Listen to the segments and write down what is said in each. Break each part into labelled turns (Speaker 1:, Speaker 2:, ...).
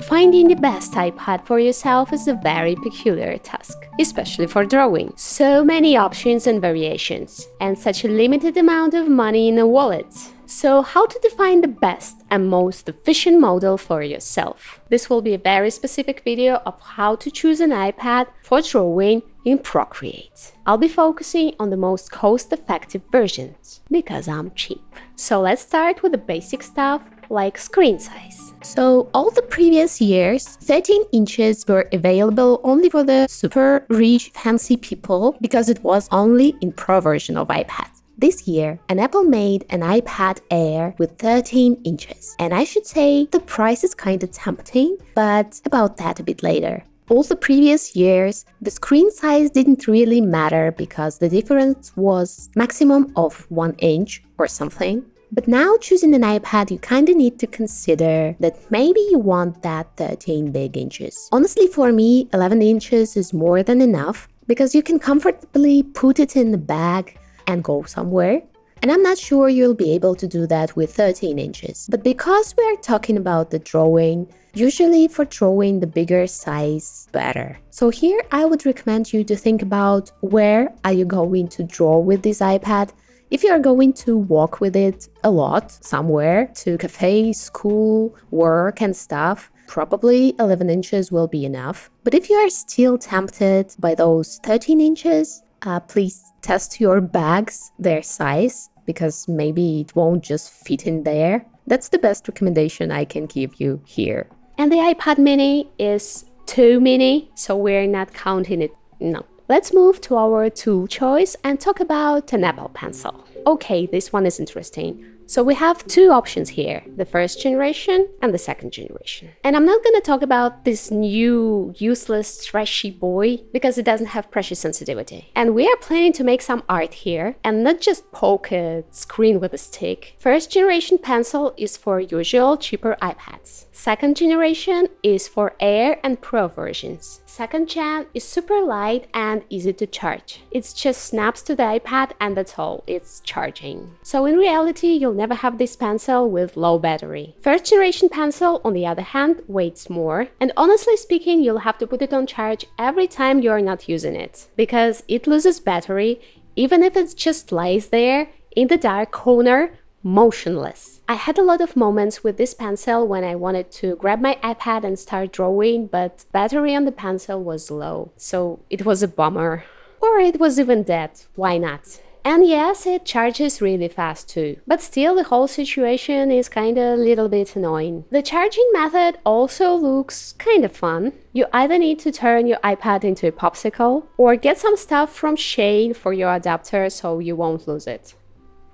Speaker 1: Finding the best iPad for yourself is a very peculiar task, especially for drawing. So many options and variations, and such a limited amount of money in a wallet. So how to define the best and most efficient model for yourself? This will be a very specific video of how to choose an iPad for drawing in Procreate. I'll be focusing on the most cost-effective versions, because I'm cheap. So let's start with the basic stuff like screen size. So all the previous years, 13 inches were available only for the super rich, fancy people because it was only in Pro version of iPad. This year, Apple made an iPad Air with 13 inches. And I should say the price is kinda tempting, but about that a bit later. All the previous years, the screen size didn't really matter because the difference was maximum of 1 inch or something. But now choosing an iPad, you kinda need to consider that maybe you want that 13 big inches. Honestly, for me, 11 inches is more than enough because you can comfortably put it in the bag and go somewhere. And I'm not sure you'll be able to do that with 13 inches. But because we're talking about the drawing, usually for drawing the bigger size, better. So here I would recommend you to think about where are you going to draw with this iPad. If you are going to walk with it a lot, somewhere, to cafe, school, work and stuff, probably 11 inches will be enough. But if you are still tempted by those 13 inches, please test your bags, their size, because maybe it won't just fit in there. That's the best recommendation I can give you here. And the iPad mini is too mini, so we're not counting it, no. Let's move to our tool choice and talk about an Apple Pencil. Okay, this one is interesting. So we have two options here, the first generation and the second generation. And I'm not gonna talk about this new useless trashy boy because it doesn't have pressure sensitivity. And we are planning to make some art here and not just poke a screen with a stick. First generation pencil is for usual cheaper iPads. Second generation is for Air and Pro versions. Second gen is super light and easy to charge. It just snaps to the iPad and that's all, it's charging. So in reality, you'll never have this pencil with low battery. First generation pencil, on the other hand, weighs more. And honestly speaking, you'll have to put it on charge every time you're not using it. Because it loses battery, even if it just lies there in the dark corner, motionless. I had a lot of moments with this pencil when I wanted to grab my iPad and start drawing, but battery on the pencil was low, so it was a bummer. Or it was even dead, why not? And yes, it charges really fast too, but still the whole situation is kinda a little bit annoying. The charging method also looks kinda fun. You either need to turn your iPad into a popsicle or get some stuff from Shane for your adapter so you won't lose it.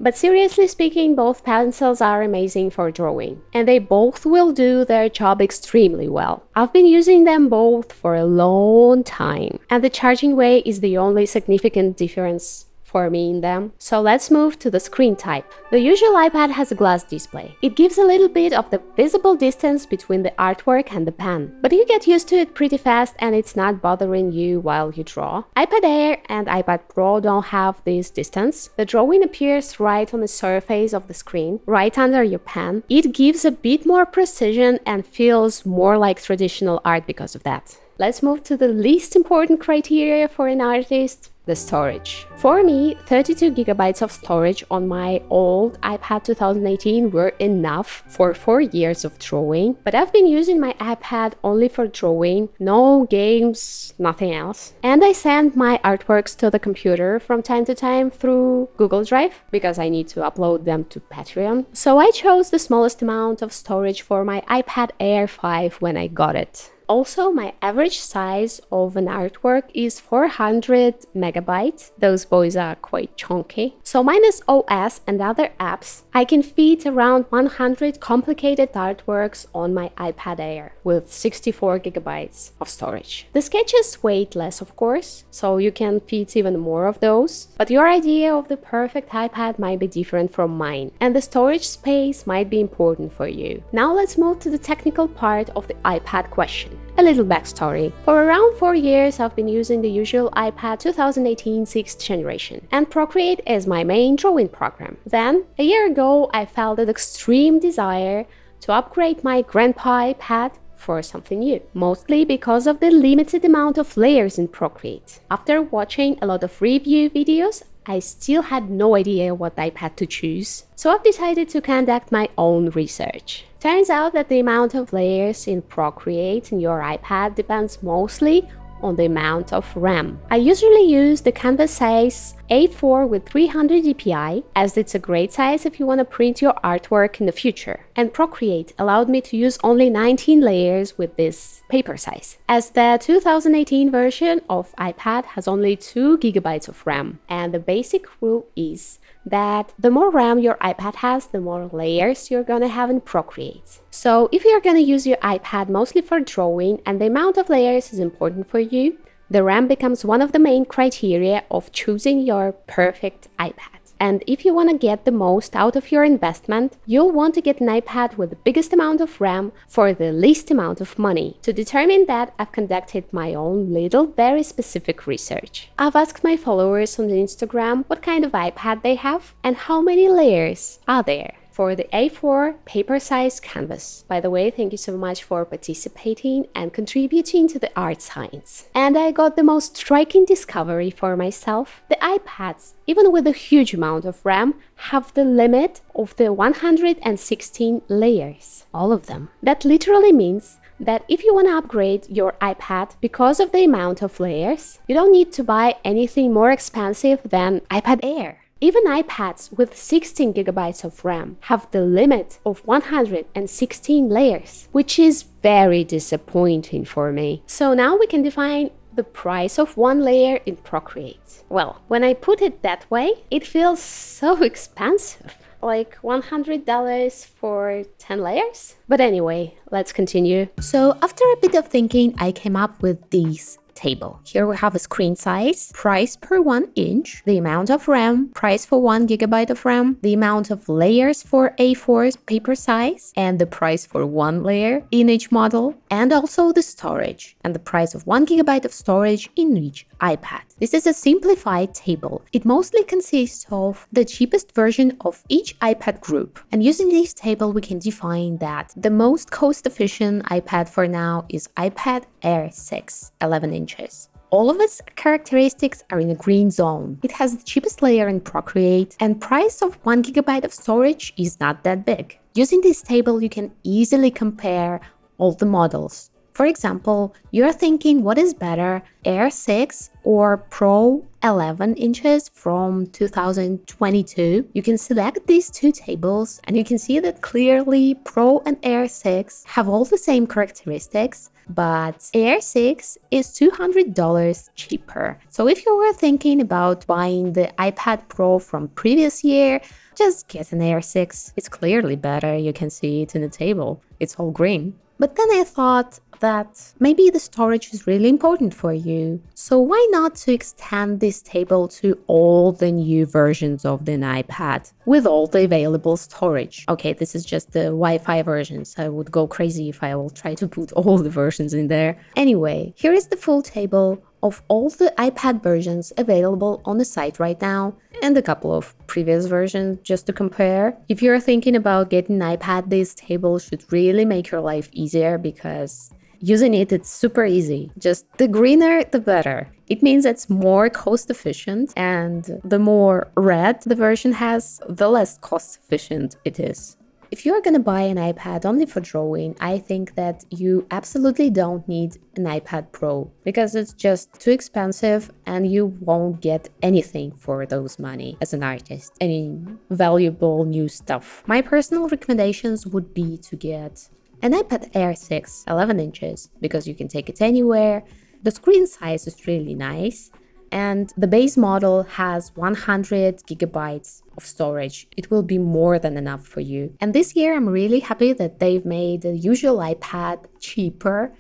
Speaker 1: But seriously speaking, both pencils are amazing for drawing, and they both will do their job extremely well. I've been using them both for a long time, and the charging way is the only significant difference for me in them. So let's move to the screen type. The usual iPad has a glass display. It gives a little bit of the visible distance between the artwork and the pen, but you get used to it pretty fast and it's not bothering you while you draw. iPad Air and iPad Pro don't have this distance. The drawing appears right on the surface of the screen, right under your pen. It gives a bit more precision and feels more like traditional art because of that. Let's move to the least important criteria for an artist, the storage. For me, 32 gigabytes of storage on my old iPad 2018 were enough for 4 years of drawing, but I've been using my iPad only for drawing, no games, nothing else. And I send my artworks to the computer from time to time through Google Drive because I need to upload them to Patreon. So I chose the smallest amount of storage for my iPad Air 5 when I got it. Also, my average size of an artwork is 400 megabytes. Those boys are quite chunky. So minus OS and other apps, I can fit around 100 complicated artworks on my iPad Air with 64 gigabytes of storage. The sketches weigh less, of course, so you can fit even more of those. But your idea of the perfect iPad might be different from mine, and the storage space might be important for you. Now let's move to the technical part of the iPad question. A little backstory. For around 4 years, I've been using the usual iPad 2018 6th generation, and Procreate is my main drawing program. Then, a year ago, I felt an extreme desire to upgrade my grandpa iPad for something new, mostly because of the limited amount of layers in Procreate. After watching a lot of review videos, I still had no idea what iPad to choose, so I've decided to conduct my own research. Turns out that the amount of layers in Procreate in your iPad depends mostly on the amount of RAM. I usually use the canvas size A4 with 300 dpi, as it's a great size if you want to print your artwork in the future. And Procreate allowed me to use only 19 layers with this paper size, as the 2018 version of iPad has only 2 GB of RAM. And the basic rule is that the more RAM your iPad has, the more layers you're gonna have in Procreate. So if you're gonna use your iPad mostly for drawing and the amount of layers is important for you, the RAM becomes one of the main criteria of choosing your perfect iPad. And if you want to get the most out of your investment, you'll want to get an iPad with the biggest amount of RAM for the least amount of money. To determine that, I've conducted my own little, very specific research. I've asked my followers on Instagram what kind of iPad they have and how many layers are there for the A4 paper size canvas. By the way, thank you so much for participating and contributing to the art science. And I got the most striking discovery for myself. The iPads, even with a huge amount of RAM, have the limit of the 116 layers. All of them. That literally means that if you want to upgrade your iPad because of the amount of layers, you don't need to buy anything more expensive than iPad Air. Even iPads with 16 GB of RAM have the limit of 116 layers, which is very disappointing for me. So now we can define the price of one layer in Procreate. Well, when I put it that way, it feels so expensive. Like $100 for 10 layers? But anyway, let's continue. So after a bit of thinking, I came up with these table. Here we have a screen size, price per 1 inch, the amount of RAM, price for 1 GB of RAM, the amount of layers for A4's paper size, and the price for 1 layer in each model, and also the storage, and the price of 1 GB of storage in each iPad. This is a simplified table. It mostly consists of the cheapest version of each iPad group. And using this table, we can define that the most cost-efficient iPad for now is iPad Air 6, 11 inches. All of its characteristics are in the green zone. It has the cheapest layer in Procreate, and price of 1 GB of storage is not that big. Using this table, you can easily compare all the models. For example, you're thinking what is better, Air 6 or Pro 11 inches from 2022? You can select these two tables and you can see that clearly Pro and Air 6 have all the same characteristics, but Air 6 is $200 cheaper. So if you were thinking about buying the iPad Pro from previous year, just get an Air 6. It's clearly better, you can see it in the table. It's all green. But then I thought that maybe the storage is really important for you. So why not to extend this table to all the new versions of the iPad with all the available storage? Okay, this is just the Wi-Fi versions. I would go crazy if I will try to put all the versions in there. Anyway, here is the full table of all the iPad versions available on the site right now and a couple of previous versions just to compare. If you're thinking about getting an iPad, this table should really make your life easier because using it's super easy. Just the greener, the better. It means it's more cost efficient, and the more red the version has, the less cost efficient it is. If you're gonna buy an iPad only for drawing, I think that you absolutely don't need an iPad Pro because it's just too expensive and you won't get anything for those money as an artist, any valuable new stuff. My personal recommendations would be to get an iPad Air 6, 11 inches, because you can take it anywhere. The screen size is really nice. And the base model has 100 GB of storage. It will be more than enough for you. And this year, I'm really happy that they've made the usual iPad cheaper.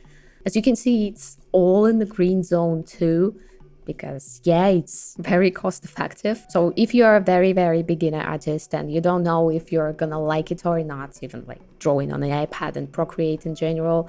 Speaker 1: As you can see, it's all in the green zone too, because yeah, it's very cost effective. So if you're a very, very beginner artist and you don't know if you're gonna like it or not, even like drawing on the iPad and Procreate in general,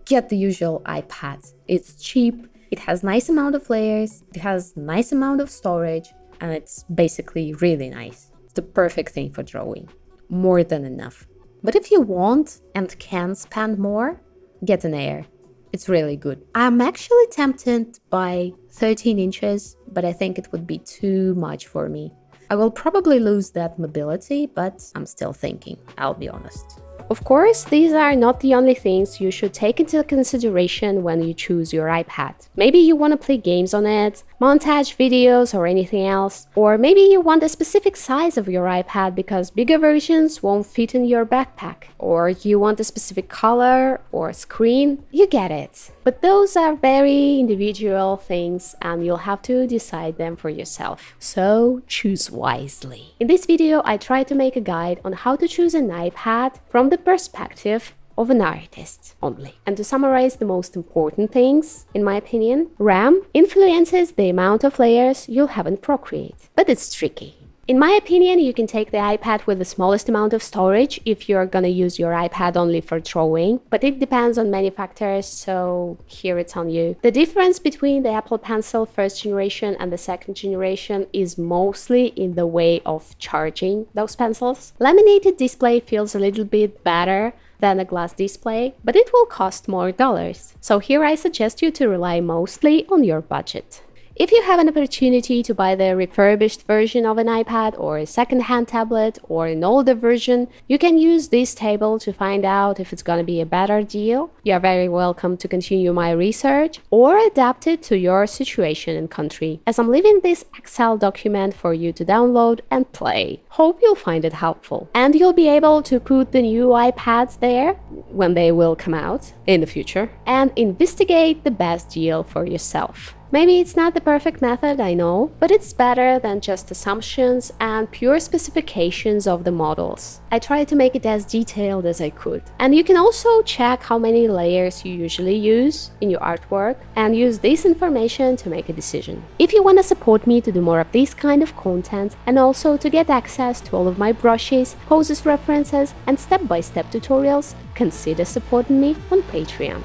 Speaker 1: get the usual iPad. It's cheap. It has nice amount of layers, it has nice amount of storage, and it's basically really nice. It's the perfect thing for drawing. More than enough. But if you want and can spend more, get an Air. It's really good. I'm actually tempted by 13 inches, but I think it would be too much for me. I will probably lose that mobility, but I'm still thinking, I'll be honest. Of course, these are not the only things you should take into consideration when you choose your iPad. Maybe you want to play games on it, montage videos or anything else. Or maybe you want a specific size of your iPad because bigger versions won't fit in your backpack. Or you want a specific color or screen. You get it. But those are very individual things and you'll have to decide them for yourself. So choose wisely. In this video, I try to make a guide on how to choose an iPad from the perspective of an artist only. And to summarize the most important things, in my opinion, RAM influences the amount of layers you'll have in Procreate, but it's tricky. In my opinion, you can take the iPad with the smallest amount of storage if you're gonna use your iPad only for drawing, but it depends on many factors, so here it's on you. The difference between the Apple Pencil first generation and the second generation is mostly in the way of charging those pencils. Laminated display feels a little bit better than a glass display, but it will cost more dollars. So here I suggest you to rely mostly on your budget. If you have an opportunity to buy the refurbished version of an iPad or a second-hand tablet or an older version, you can use this table to find out if it's gonna be a better deal. You are very welcome to continue my research or adapt it to your situation and country, as I'm leaving this Excel document for you to download and play. Hope you'll find it helpful. And you'll be able to put the new iPads there when they will come out in the future and investigate the best deal for yourself. Maybe it's not the perfect method, I know, but it's better than just assumptions and pure specifications of the models. I tried to make it as detailed as I could. And you can also check how many layers you usually use in your artwork and use this information to make a decision. If you want to support me to do more of this kind of content and also to get access to all of my brushes, poses, references and step-by-step tutorials, consider supporting me on Patreon.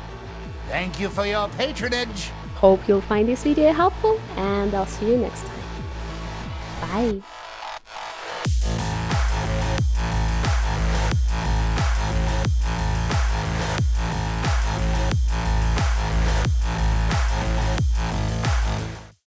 Speaker 2: Thank you for your patronage.
Speaker 1: Hope you'll find this video helpful, and I'll see you next time. Bye!